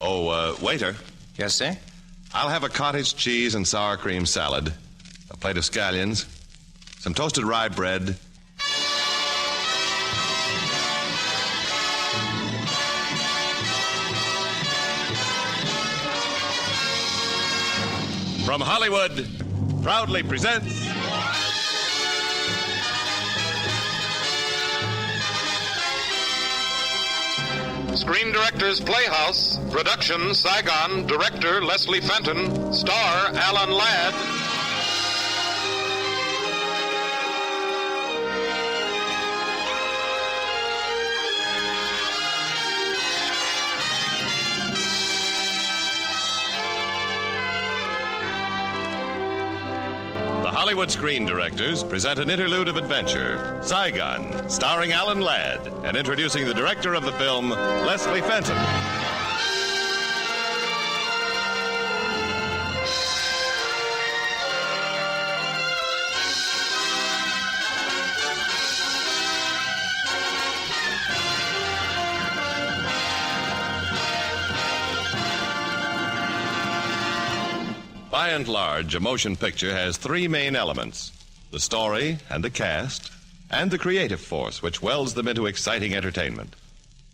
Waiter. Yes, sir? I'll have a cottage cheese and sour cream salad, a plate of scallions, some toasted rye bread. From Hollywood, proudly presents... Screen Directors Playhouse, production Saigon, director Leslie Fenton, star Alan Ladd. The Hollywood Screen Directors present an interlude of adventure, Saigon, starring Alan Ladd, and introducing the director of the film, Leslie Fenton. By and large, a motion picture has three main elements: the story and the cast, and the creative force which welds them into exciting entertainment.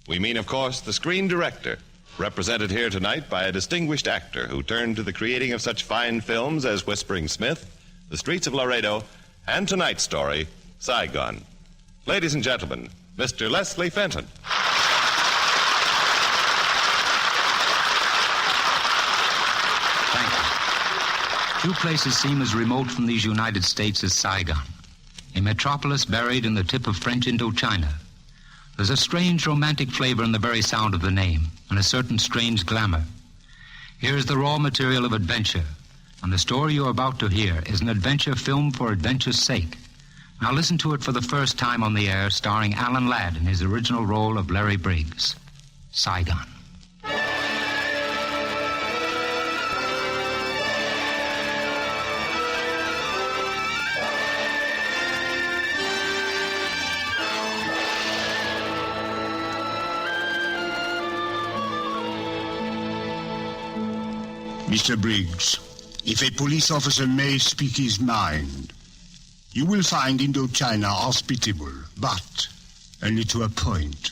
We mean, of course, the screen director, represented here tonight by a distinguished actor who turned to the creating of such fine films as Whispering Smith, The Streets of Laredo, and tonight's story, Saigon. Ladies and gentlemen, Mr. Leslie Fenton. Few places seem as remote from these United States as Saigon, a metropolis buried in the tip of French Indochina. There's a strange romantic flavor in the very sound of the name, and a certain strange glamour. Here is the raw material of adventure, and the story you're about to hear is an adventure film for adventure's sake. Now listen to it for the first time on the air, starring Alan Ladd in his original role of Larry Briggs, Saigon. Mr. Briggs, if a police officer may speak his mind, you will find Indochina hospitable, but only to a point.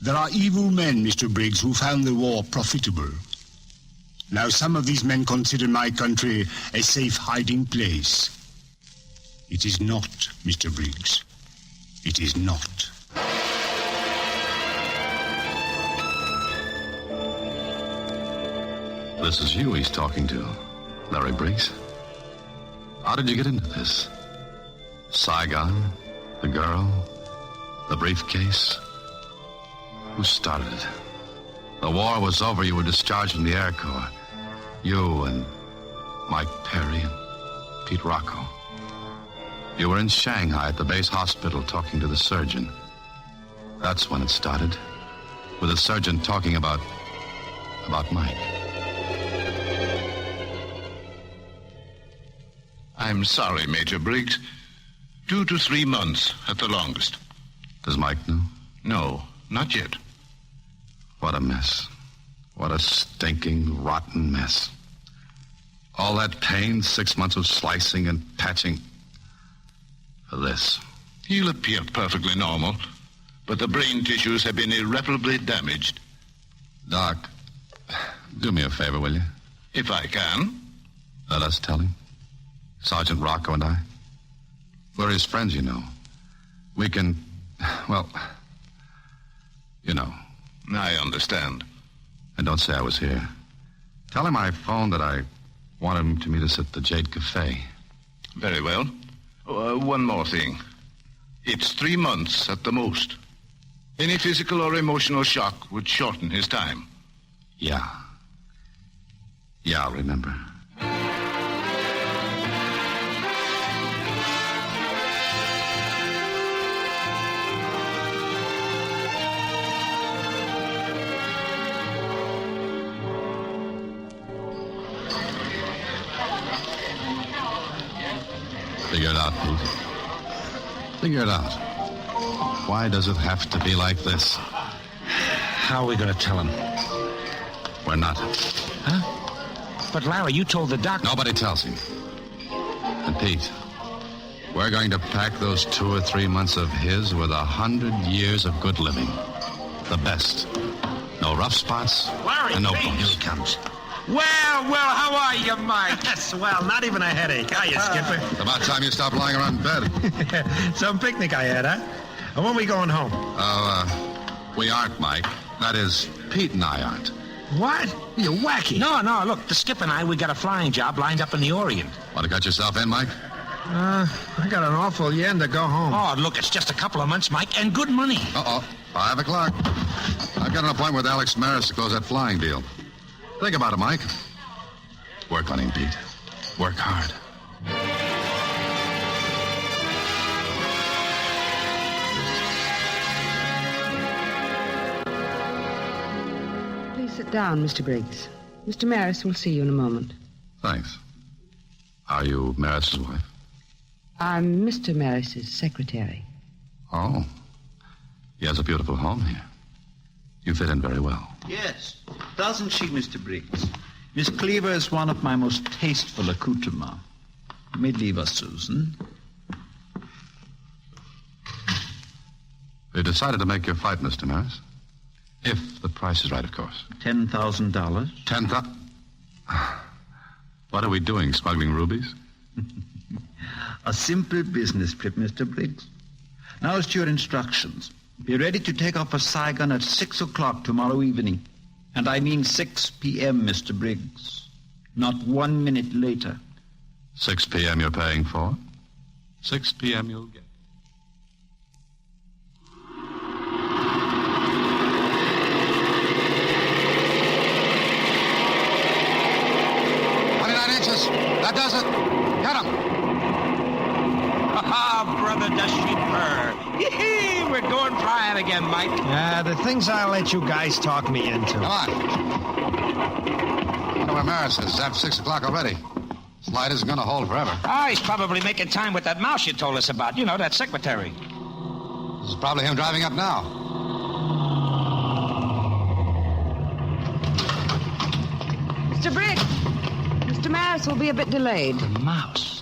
There are evil men, Mr. Briggs, who found the war profitable. Now, some of these men consider my country a safe hiding place. It is not, Mr. Briggs. It is not. This is you he's talking to, Larry Briggs. How did you get into this? Saigon, the girl, the briefcase. Who started it? The war was over. You were discharged from the Air Corps. You and Mike Perry and Pete Rocco. You were in Shanghai at the base hospital talking to the surgeon. That's when it started. With the surgeon talking about Mike. I'm sorry, Major Briggs. 2 to 3 months at the longest. Does Mike know? No, not yet. What a mess. What a stinking, rotten mess. All that pain, 6 months of slicing and patching. For this. He'll appear perfectly normal, but the brain tissues have been irreparably damaged. Doc, do me a favor, will you? If I can. Let us tell him. Sergeant Rocco and I. We're his friends, you know. We can, well, you know. I understand. And don't say I was here. Tell him I phoned that I wanted him to meet us at the Jade Cafe. Very well. One more thing. It's 3 months at the most. Any physical or emotional shock would shorten his time. Yeah. Yeah, I'll remember. Figure it out, Pete. Figure it out. Why does it have to be like this? How are we going to tell him? We're not. Huh? But, Larry, you told the doctor... Nobody tells him. And, Pete, we're going to pack those 2 or 3 months of his with 100 years of good living. The best. No rough spots. Larry, and no Pete. bumps. Here he comes. Well, how are you, Mike? Swell, not even a headache. Hiya, Skipper. It's about time you stopped lying around in bed. Some picnic I had, huh? And when we going home? We aren't, Mike. That is, Pete and I aren't. What? You're wacky. No, look, the skipper and I, we got a flying job lined up in the Orient. Want to cut yourself in, Mike? I got an awful yen to go home. Oh, look, it's just a couple of months, Mike, and good money. 5 o'clock. I've got an appointment with Alex Maris to close that flying deal. Think about it, Mike. Work on him, Pete. Work hard. Please sit down, Mr. Briggs. Mr. Maris will see you in a moment. Thanks. Are you Maris's wife? I'm Mr. Maris's secretary. Oh. He has a beautiful home here. You fit in very well. Yes. Doesn't she, Mr. Briggs? Miss Cleaver is one of my most tasteful accoutrements. You may leave us, Susan. You decided to make your fight, Mr. Maris? If the price is right, of course. $10,000. 10,000? What are we doing, smuggling rubies? A simple business trip, Mr. Briggs. Now as to your instructions. Be ready to take off for Saigon at 6 o'clock tomorrow evening. And I mean 6 p.m., Mr. Briggs. Not 1 minute later. 6 p.m. you're paying for? 6 p.m. you'll get. That does it. Get him. Brother, does she purr. Yee-hee, we're going flying again, Mike. The things I'll let you guys talk me into. Come on. I know where Maris is. It's after 6 o'clock already. This light isn't going to hold forever. He's probably making time with that mouse you told us about. You know, that secretary. This is probably him driving up now. Mr. Briggs, Mr. Maris will be a bit delayed. The mouse.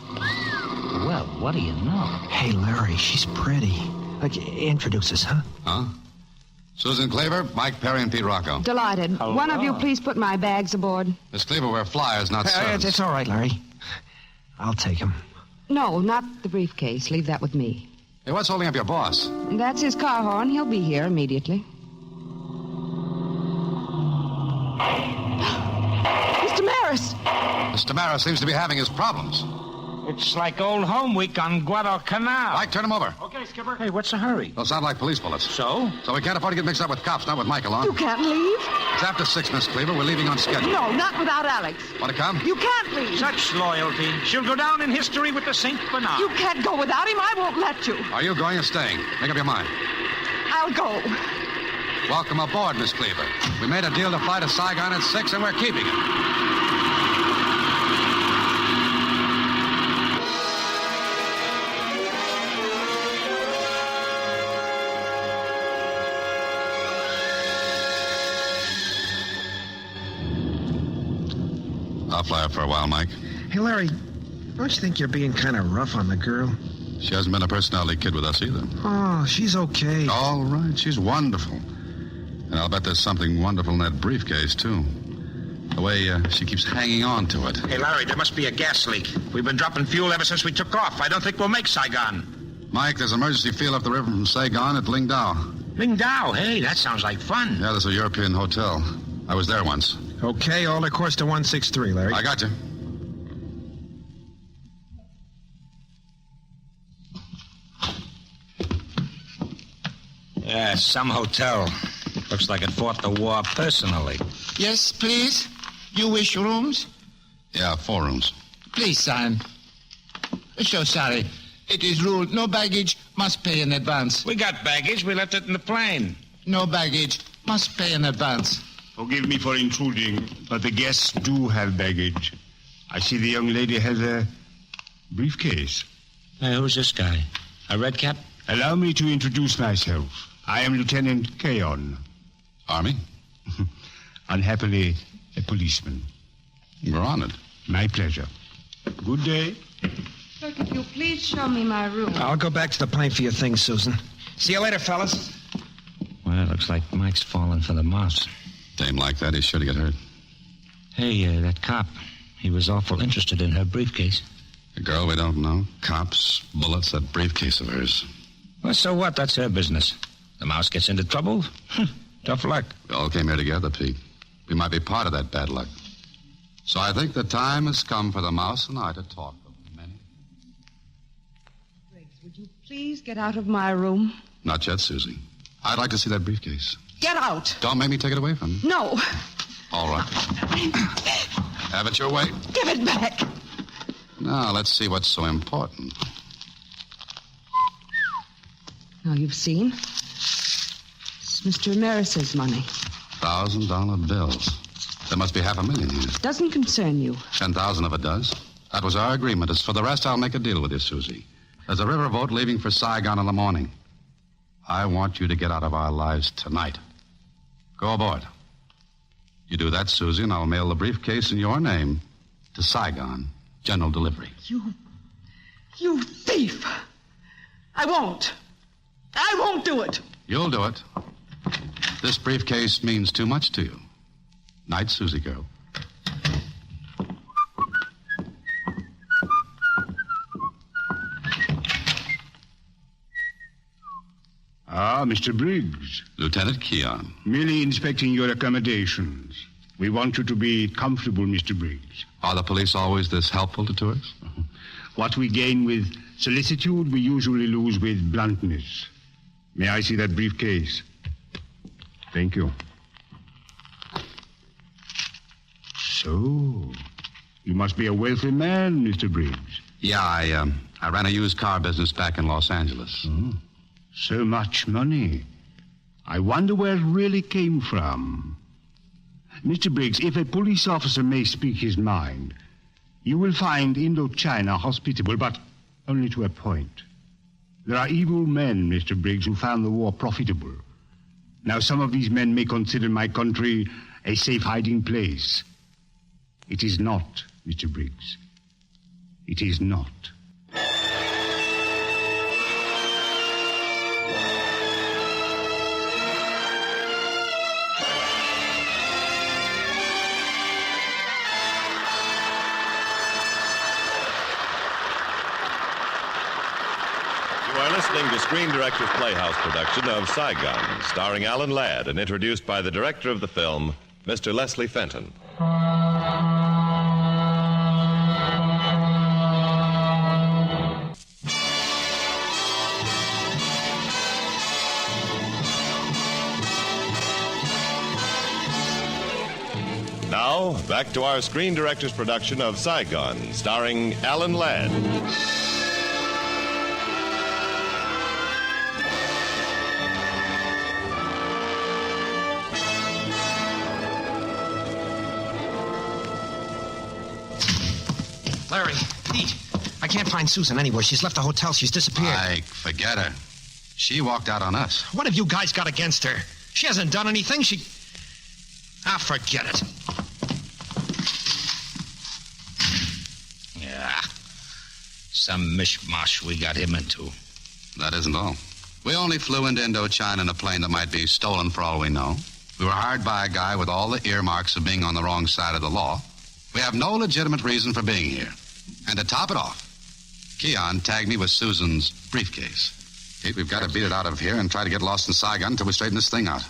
Well, what do you know? Hey, Larry, she's pretty. Introduce us, huh? Huh? Susan Cleaver, Mike Perry, and Pete Rocco. Delighted. Hello. One of you please put my bags aboard. Miss Cleaver, we're flyers, not servants. It's all right, Larry. I'll take him. No, not the briefcase. Leave that with me. Hey, what's holding up your boss? That's his car horn. He'll be here immediately. Mr. Maris! Mr. Maris seems to be having his problems. It's like old home week on Guadalcanal. Mike, turn him over. Okay, Skipper. Hey, what's the hurry? They'll sound like police bullets. So? So we can't afford to get mixed up with cops, not with Mike along. You can't leave. It's after 6, Miss Cleaver. We're leaving on schedule. No, not without Alex. Want to come? You can't leave. Such loyalty. She'll go down in history with the St. Bernard. You can't go without him. I won't let you. Are you going or staying? Make up your mind. I'll go. Welcome aboard, Miss Cleaver. We made a deal to fly to Saigon at 6, and we're keeping it. I'll fly up for a while, Mike. Hey, Larry, don't you think you're being kind of rough on the girl? She hasn't been a personality kid with us either. Oh, she's okay. All right, she's wonderful. And I'll bet there's something wonderful in that briefcase, too. The way she keeps hanging on to it. Hey, Larry, there must be a gas leak. We've been dropping fuel ever since we took off. I don't think we'll make Saigon. Mike, there's emergency fuel up the river from Saigon at Lingdao. Lingdao, hey, that sounds like fun. Yeah, there's a European hotel. I was there once. Okay, all the course to 163, Larry. I got you. Yeah, some hotel. Looks like it fought the war personally. Yes, please. You wish rooms? Yeah, 4 rooms. Please, son. So sorry. It is ruled no baggage must pay in advance. We got baggage. We left it in the plane. No baggage must pay in advance. Forgive me for intruding, but the guests do have baggage. I see the young lady has a briefcase. Hey, who's this guy? A red cap? Allow me to introduce myself. I am Lieutenant Keon. Army? Unhappily, policeman. We're honored. My pleasure. Good day. Clerk, if you'll please show me my room. I'll go back to the plane for your things, Susan. See you later, fellas. Well, it looks like Mike's fallen for the mouse. Dame like that, he's sure to get hurt. Hey, that cop, he was awful interested in her briefcase. A girl we don't know, cops, bullets, that briefcase of hers. Well, so what? That's her business. The mouse gets into trouble. Tough luck. We all came here together, Pete. We might be part of that bad luck. So I think the time has come for the mouse and I to talk of many. Briggs, would you please get out of my room? Not yet, Susie. I'd like to see that briefcase. Get out! Don't make me take it away from you. No! All right. Have it your way. Give it back! Now, let's see what's so important. Now, you've seen. It's Mr. Maris's money. $1,000 bills. There must be $500,000 here. Doesn't concern you. 10,000 of it does. That was our agreement. As for the rest, I'll make a deal with you, Susie. There's a riverboat leaving for Saigon in the morning. I want you to get out of our lives tonight. Go aboard. You do that, Susie, and I'll mail the briefcase in your name to Saigon. General delivery. You thief! I won't do it! You'll do it. This briefcase means too much to you. Night, Susie girl. Ah, Mr. Briggs. Lieutenant Keon. Merely inspecting your accommodations. We want you to be comfortable, Mr. Briggs. Are the police always this helpful to tourists? What we gain with solicitude, we usually lose with bluntness. May I see that briefcase? Thank you. So, you must be a wealthy man, Mr. Briggs. Yeah, I ran a used car business back in Los Angeles. So much money. I wonder where it really came from. Mr. Briggs, if a police officer may speak his mind, you will find Indochina hospitable, but only to a point. There are evil men, Mr. Briggs, who found the war profitable. Now, some of these men may consider my country a safe hiding place. It is not, Mr. Briggs. It is not. You are listening to Screen Director's Playhouse production of Saigon, starring Alan Ladd and introduced by the director of the film, Mr. Leslie Fenton. Now, back to our Screen Director's production of Saigon, starring Alan Ladd. Larry, Pete, I can't find Susan anywhere. She's left the hotel. She's disappeared. Mike, forget her. She walked out on us. What have you guys got against her? She hasn't done anything. Forget it. Yeah. Some mishmash we got him into. That isn't all. We only flew into Indochina in a plane that might be stolen for all we know. We were hired by a guy with all the earmarks of being on the wrong side of the law. We have no legitimate reason for being here. And to top it off, Keon tagged me with Susan's briefcase. Pete, we've got to beat it out of here and try to get lost in Saigon until we straighten this thing out.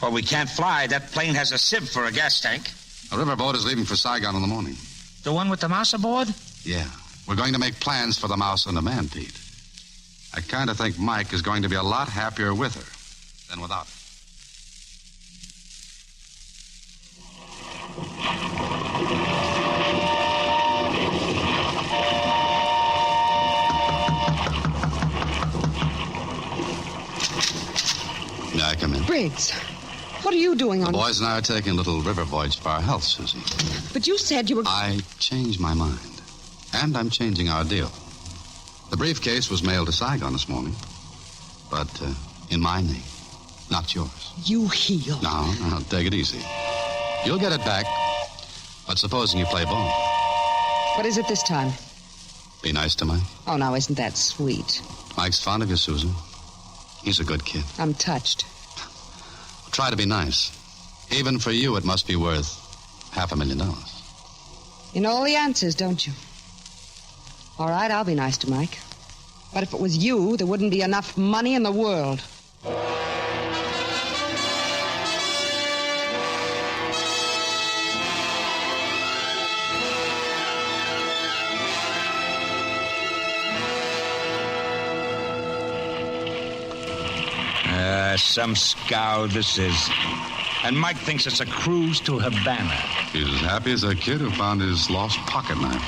Well, we can't fly. That plane has a sieve for a gas tank. A riverboat is leaving for Saigon in the morning. The one with the mouse aboard? Yeah. We're going to make plans for the mouse and the man, Pete. I kind of think Mike is going to be a lot happier with her than without her. May I come in? Briggs, what are you doing on... The boys and I are taking a little river voyage for our health, Susie. But you said you were... I changed my mind. And I'm changing our deal. The briefcase was mailed to Saigon this morning. But in my name, not yours. You heel. No, take it easy. You'll get it back. But supposing you play ball, What is it this time? be nice to Mike. Oh, now, isn't that sweet? Mike's fond of you, Susan. He's a good kid. I'm touched. Try to be nice. Even for you, it must be worth $500,000. You know all the answers, don't you? All right, I'll be nice to Mike. But if it was you, there wouldn't be enough money in the world. Some scow this is. And Mike thinks it's a cruise to Havana. He's as happy as a kid who found his lost pocket knife.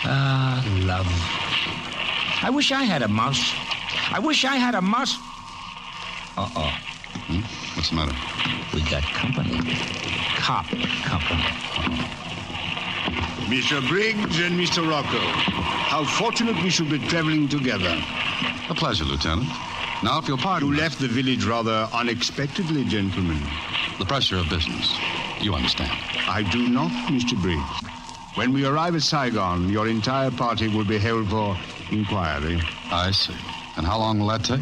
Ah, love. I wish I had a mouse. I wish I had a mouse. Uh-oh. What's the matter? We got company. Cop company. Mr. Briggs and Mr. Rocco, how fortunate we should be traveling together. A pleasure, Lieutenant. Now, if you'll pardon... You left the village rather unexpectedly, gentlemen. The pressure of business. You understand. I do not, Mr. Briggs. When we arrive at Saigon, your entire party will be held for inquiry. I see. And how long will that take?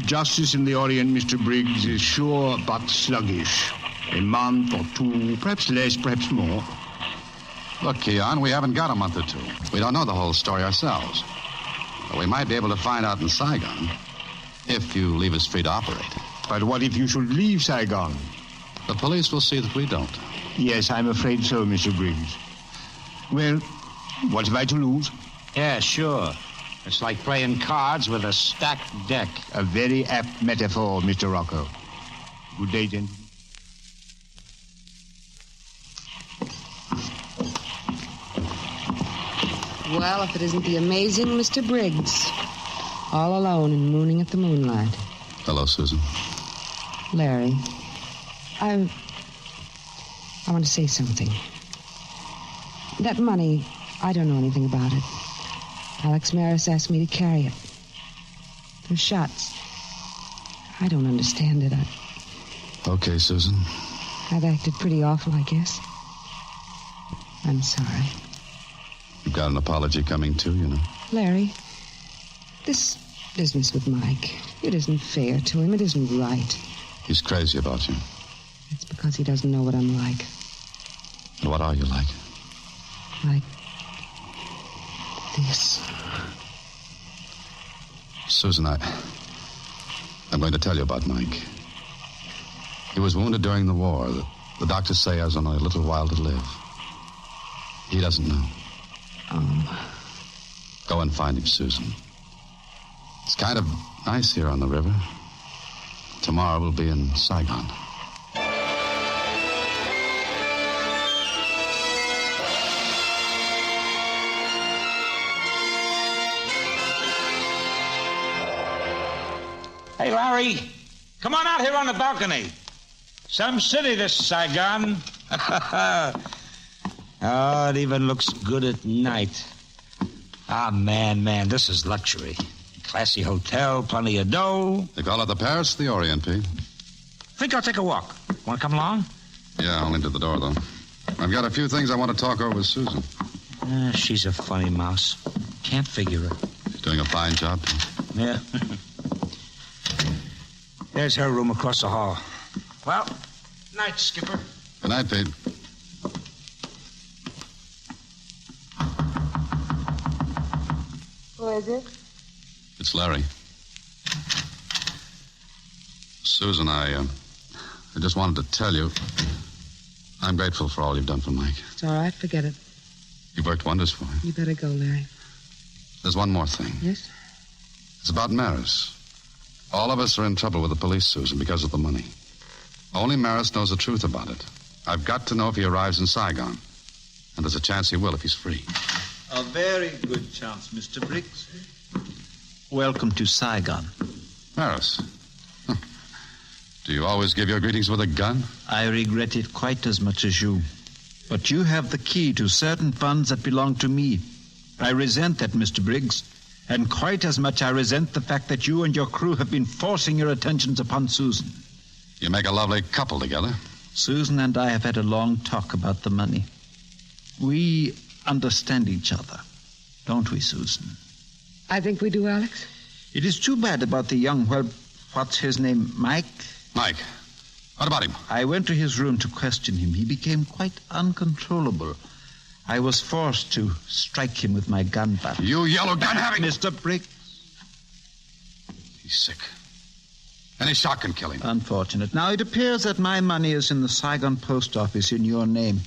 Justice in the Orient, Mr. Briggs, is sure but sluggish. A month or two, perhaps less, perhaps more. Look, Keon, we haven't got a month or two. We don't know the whole story ourselves. But we might be able to find out in Saigon if you leave us free to operate. But what if you should leave Saigon? The police will see that we don't. Yes, I'm afraid so, Mr. Briggs. Well, what have I to lose? Yeah, sure. It's like playing cards with a stacked deck. A very apt metaphor, Mr. Rocco. Good day, gentlemen. Well, if it isn't the amazing Mr. Briggs. All alone and mooning at the moonlight. Hello, Susan. Larry, I want to say something. That money, I don't know anything about it. Alex Maris asked me to carry it. Those shots. I don't understand it. Okay, Susan. I've acted pretty awful, I guess. I'm sorry. You've got an apology coming, too, you know. Larry, this business with Mike, it isn't fair to him. It isn't right. He's crazy about you. It's because he doesn't know what I'm like. What are you like? Like this. Susan, I'm going to tell you about Mike. He was wounded during the war. The doctors say he has only a little while to live. He doesn't know. Go and find him, Susan. It's kind of nice here on the river. Tomorrow we'll be in Saigon. Hey, Larry, come on out here on the balcony. Some city, this Saigon. Oh, it even looks good at night. Ah, man, this is luxury. Classy hotel, plenty of dough. They call it the Paris of the Orient, Pete. Think I'll take a walk. Want to come along? Yeah, only to the door, though. I've got a few things I want to talk over with Susan. She's a funny mouse. Can't figure her. She's doing a fine job, Pete. Yeah. There's her room across the hall. Well, night, Skipper. Good night, Pete. Who is it? It's Larry. Susan, I just wanted to tell you I'm grateful for all you've done for Mike. It's all right. Forget it. You've worked wonders for him. You better go, Larry. There's one more thing. Yes? It's about Maris. All of us are in trouble with the police, Susan, because of the money. Only Maris knows the truth about it. I've got to know if he arrives in Saigon. And there's a chance he will if he's free. A very good chance, Mr. Briggs. Welcome to Saigon. Maris. Do you always give your greetings with a gun? I regret it quite as much as you. But you have the key to certain funds that belong to me. I resent that, Mr. Briggs. And quite as much I resent the fact that you and your crew have been forcing your attentions upon Susan. You make a lovely couple together. Susan and I have had a long talk about the money. We understand each other, don't we, Susan? I think we do, Alex. It is too bad about the young, what's his name, Mike? Mike, what about him? I went to his room to question him. He became quite uncontrollable. I was forced to strike him with my gun butt. You yellow gun-having... Mr. Briggs. He's sick. Any shot can kill him. Unfortunate. Now, it appears that my money is in the Saigon post office in your name.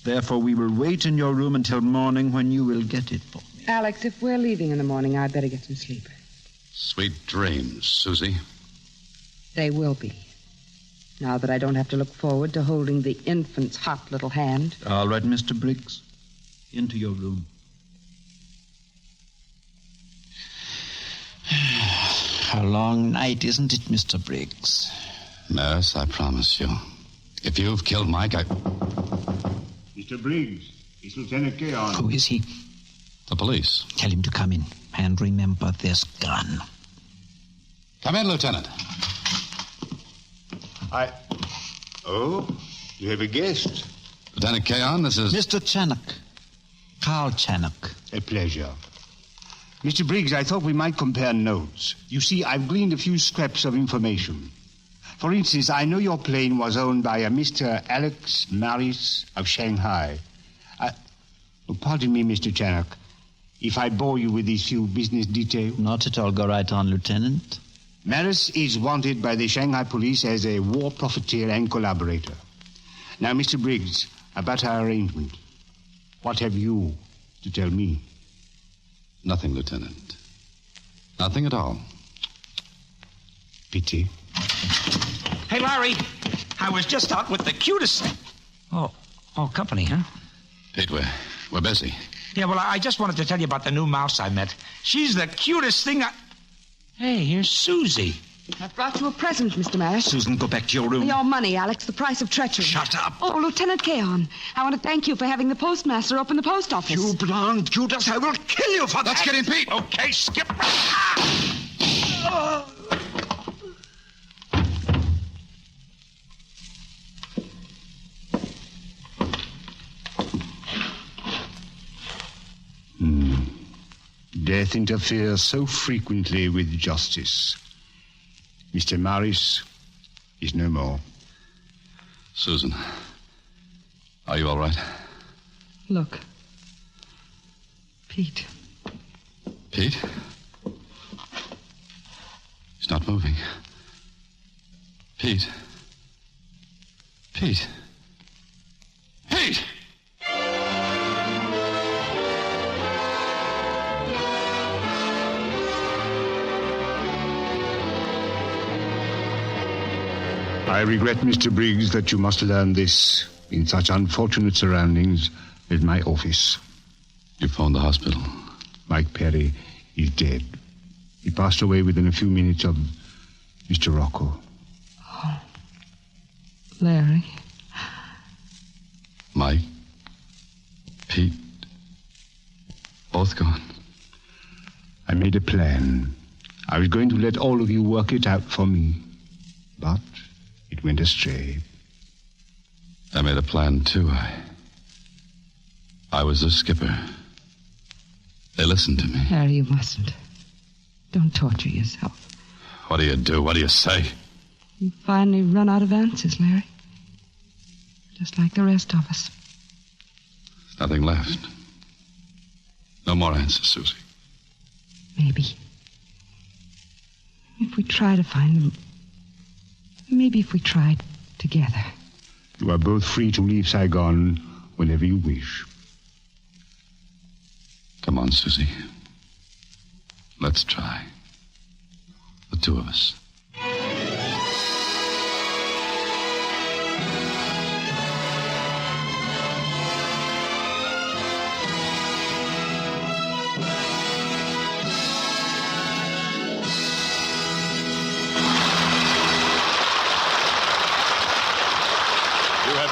Therefore, we will wait in your room until morning when you will get it for me. Alex, if we're leaving in the morning, I'd better get some sleep. Sweet dreams, Susie. They will be. Now that I don't have to look forward to holding the infant's hot little hand. All right, Mr. Briggs. Into your room. A long night, isn't it, Mr. Briggs? Nurse, I promise you. If you've killed Mike, I... Mr. Briggs, it's Lieutenant Keon. Who is he? The police. Tell him to come in. And remember this gun. Come in, Lieutenant. Oh, you have a guest. Lieutenant Keon, this is... Mr. Channock. Carl Channock. A pleasure. Mr. Briggs, I thought we might compare notes. You see, I've gleaned a few scraps of information. For instance, I know your plane was owned by a Mr. Alex Maris of Shanghai. Pardon me, Mr. Channock, if I bore you with these few business details. Not at all. Go right on, Lieutenant. Maris is wanted by the Shanghai police as a war profiteer and collaborator. Now, Mr. Briggs, about our arrangement, what have you to tell me? Nothing, Lieutenant. Nothing at all. Pity. Hey, Larry, I was just out with the cutest... Oh, company, huh? Pete, we're busy. Yeah, well, I just wanted to tell you about the new mouse I met. She's the cutest thing Hey, here's Susie. I've brought you a present, Mr. Maris. Susan, go back to your room. Your money, Alex, the price of treachery. Shut up. Oh, Lieutenant Keon, I want to thank you for having the postmaster open the post office. You blonde Judas, I will kill you for that. Let's get him, Pete. Okay, skip. Death interferes so frequently with justice. Mr. Maris is no more. Susan, are you all right? Look. Pete. Pete? He's not moving. Pete. Pete. Pete! I regret, Mr. Briggs, that you must learn this in such unfortunate surroundings as my office. You phoned the hospital. Mike Perry is dead. He passed away within a few minutes of Mr. Rocco. Oh, Larry. Mike, Pete, both gone. I made a plan. I was going to let all of you work it out for me. But it went astray. I made a plan, too. I was the skipper. They listened to me. Harry, you mustn't. Don't torture yourself. What do you do? What do you say? You finally run out of answers, Larry. Just like the rest of us. There's nothing left. No more answers, Susie. Maybe. If we try to find them... Maybe if we tried together. You are both free to leave Saigon whenever you wish. Come on, Susie. Let's try. The two of us.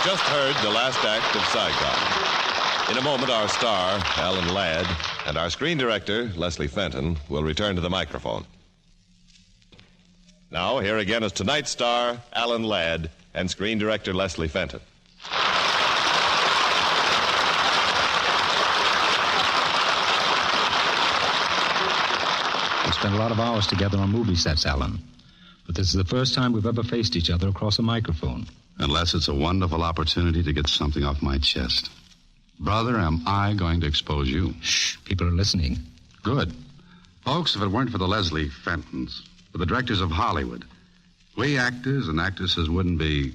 Just heard the last act of Saigon. In a moment, our star, Alan Ladd, and our screen director, Leslie Fenton, will return to the microphone. Now, here again is tonight's star, Alan Ladd, and screen director Leslie Fenton. We spent a lot of hours together on movie sets, Alan. But this is the first time we've ever faced each other across a microphone. Unless it's a wonderful opportunity to get something off my chest. Brother, am I going to expose you? Shh, people are listening. Good. Folks, if it weren't for the Leslie Fentons, for the directors of Hollywood, we actors and actresses wouldn't be,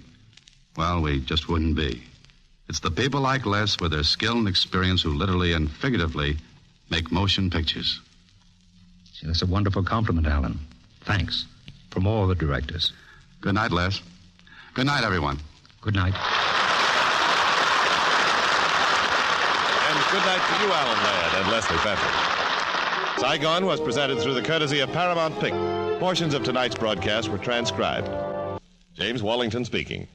well, we just wouldn't be. It's the people like Les with their skill and experience who literally and figuratively make motion pictures. Gee, that's a wonderful compliment, Alan. Thanks. From all the directors. Good night, Les. Good night, everyone. Good night. And good night to you, Alan Ladd and Leslie Fenton. Saigon was presented through the courtesy of Paramount Pictures. Portions of tonight's broadcast were transcribed. James Wallington speaking.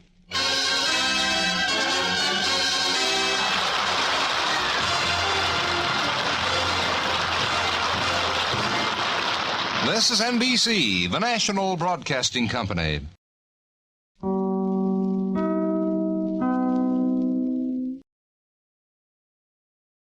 This is NBC, the national broadcasting company.